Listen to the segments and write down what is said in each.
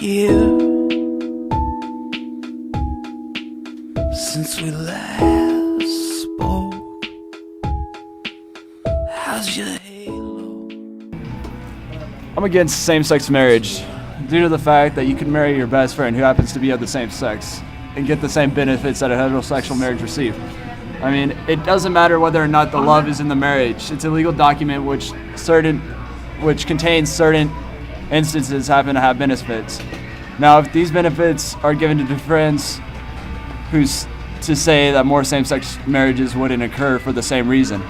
year since we last spoke. How's your halo? I'm against same-sex marriage due to the fact that you can marry your best friend who happens to be of the same sex and get the same benefits that a heterosexual marriage receives. I mean, it doesn't matter whether or not the love is in the marriage. It's a legal document which contains certain instances happen to have benefits. Now, if these benefits are given to friends who's to say that more same-sex marriages wouldn't occur for the same reason.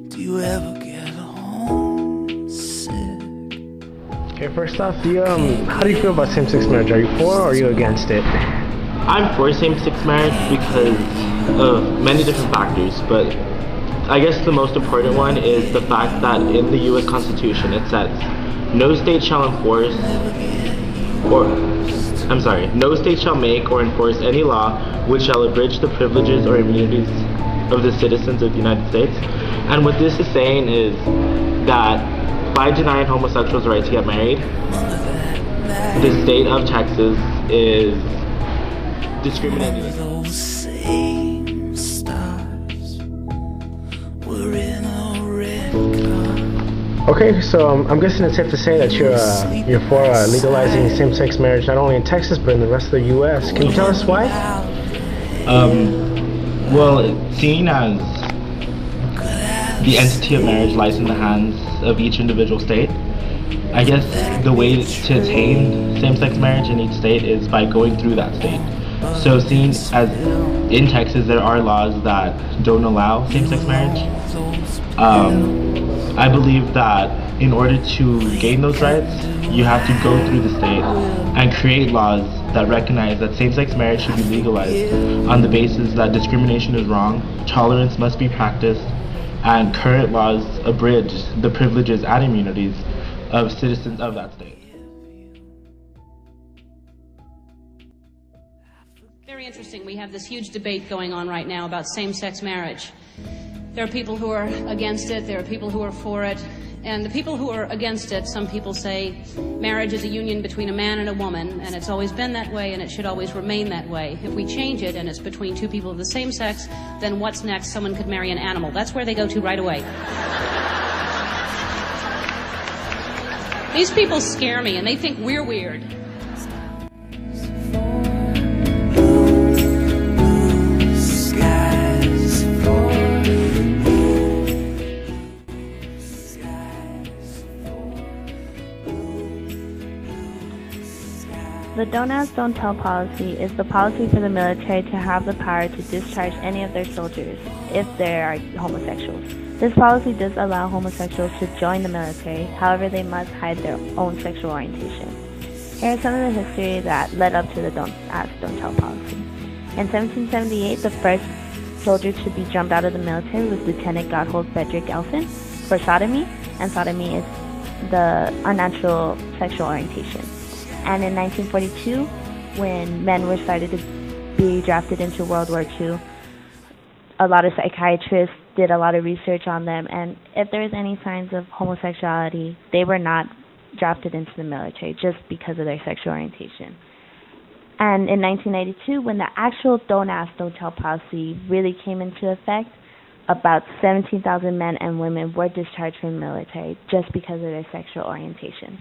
Do you ever get homesick? Okay, first off, how do you feel about same-sex marriage? Are you for or are you against it? I'm for same-sex marriage because of many different factors, but I guess the most important one is the fact that in the U.S. Constitution it says, no state shall make or enforce any law which shall abridge the privileges or immunities of the citizens of the United States. And what this is saying is that by denying homosexuals the right to get married, the state of Texas is discriminating against them. Those same stars were in a red car. Okay, so I'm guessing it's safe to say that you're for legalizing same-sex marriage not only in Texas but in the rest of the U.S. Can you tell us why? Well, seeing as the entity of marriage lies in the hands of each individual state, I guess the way to attain same-sex marriage in each state is by going through that state. So seeing as in Texas there are laws that don't allow same-sex marriage, I believe that in order to gain those rights, you have to go through the state and create laws that recognize that same-sex marriage should be legalized on the basis that discrimination is wrong, tolerance must be practiced, and current laws abridge the privileges and immunities of citizens of that state. Very interesting. We have this huge debate going on right now about same-sex marriage. There are people who are against it, there are people who are for it, and the people who are against it, some people say marriage is a union between a man and a woman, and it's always been that way and it should always remain that way. If we change it and it's between two people of the same sex, then what's next? Someone could marry an animal. That's where they go to right away. These people scare me and they think we're weird. The Don't Ask, Don't Tell policy is the policy for the military to have the power to discharge any of their soldiers if they are homosexuals. This policy does allow homosexuals to join the military, however they must hide their own sexual orientation. Here is some of the history that led up to the Don't Ask, Don't Tell policy. In 1778, the first soldier to be jumped out of the military was Lieutenant Gotthold Frederick Elson for sodomy, and sodomy is the unnatural sexual orientation. And in 1942, when men were started to be drafted into World War II, a lot of psychiatrists did a lot of research on them, and if there was any signs of homosexuality, they were not drafted into the military just because of their sexual orientation. And in 1992, when the actual Don't Ask, Don't Tell policy really came into effect, about 17,000 men and women were discharged from the military just because of their sexual orientation.